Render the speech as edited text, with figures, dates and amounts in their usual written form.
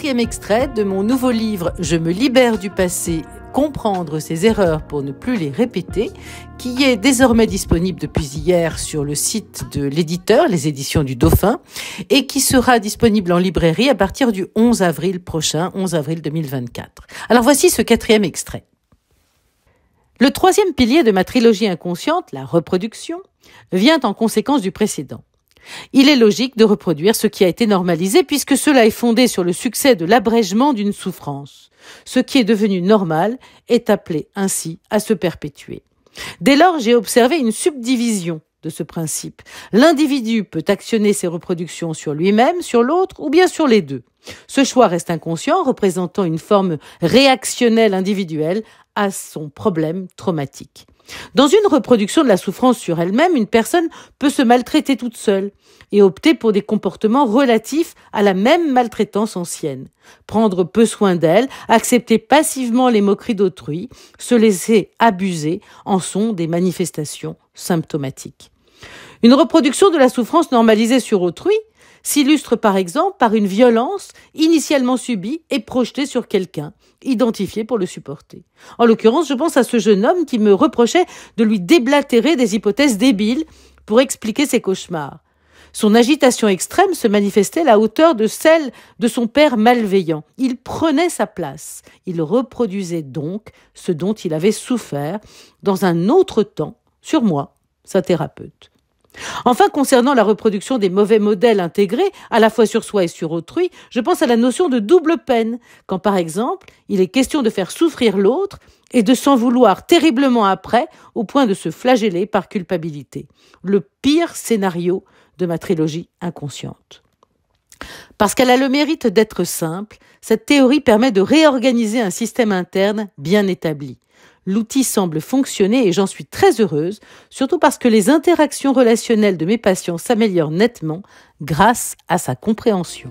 4e extrait de mon nouveau livre « Je me libère du passé, comprendre ses erreurs pour ne plus les répéter », qui est désormais disponible depuis hier sur le site de l'éditeur, les éditions du Dauphin, et qui sera disponible en librairie à partir du 11 avril prochain, 11 avril 2024. Alors voici ce 4e extrait. Le 3e pilier de ma trilogie inconsciente, la reproduction, vient en conséquence du précédent. Il est logique de reproduire ce qui a été normalisé puisque cela est fondé sur le succès de l'abrègement d'une souffrance. Ce qui est devenu normal est appelé ainsi à se perpétuer. Dès lors, j'ai observé une subdivision de ce principe. L'individu peut actionner ses reproductions sur lui-même, sur l'autre ou bien sur les deux. Ce choix reste inconscient, représentant une forme réactionnelle individuelle à son problème traumatique. Dans une reproduction de la souffrance sur elle-même, une personne peut se maltraiter toute seule et opter pour des comportements relatifs à la même maltraitance ancienne. Prendre peu soin d'elle, accepter passivement les moqueries d'autrui, se laisser abuser en sont des manifestations symptomatiques. Une reproduction de la souffrance normalisée sur autrui s'illustre par exemple par une violence initialement subie et projetée sur quelqu'un, identifié pour le supporter. En l'occurrence, je pense à ce jeune homme qui me reprochait de lui déblatérer des hypothèses débiles pour expliquer ses cauchemars. Son agitation extrême se manifestait à la hauteur de celle de son père malveillant. Il prenait sa place. Il reproduisait donc ce dont il avait souffert dans un autre temps sur moi, sa thérapeute. Enfin, concernant la reproduction des mauvais modèles intégrés, à la fois sur soi et sur autrui, je pense à la notion de double peine, quand par exemple, il est question de faire souffrir l'autre et de s'en vouloir terriblement après, au point de se flageller par culpabilité. Le pire scénario de ma trilogie inconsciente. Parce qu'elle a le mérite d'être simple, cette théorie permet de réorganiser un système interne bien établi. L'outil semble fonctionner et j'en suis très heureuse, surtout parce que les interactions relationnelles de mes patients s'améliorent nettement grâce à sa compréhension.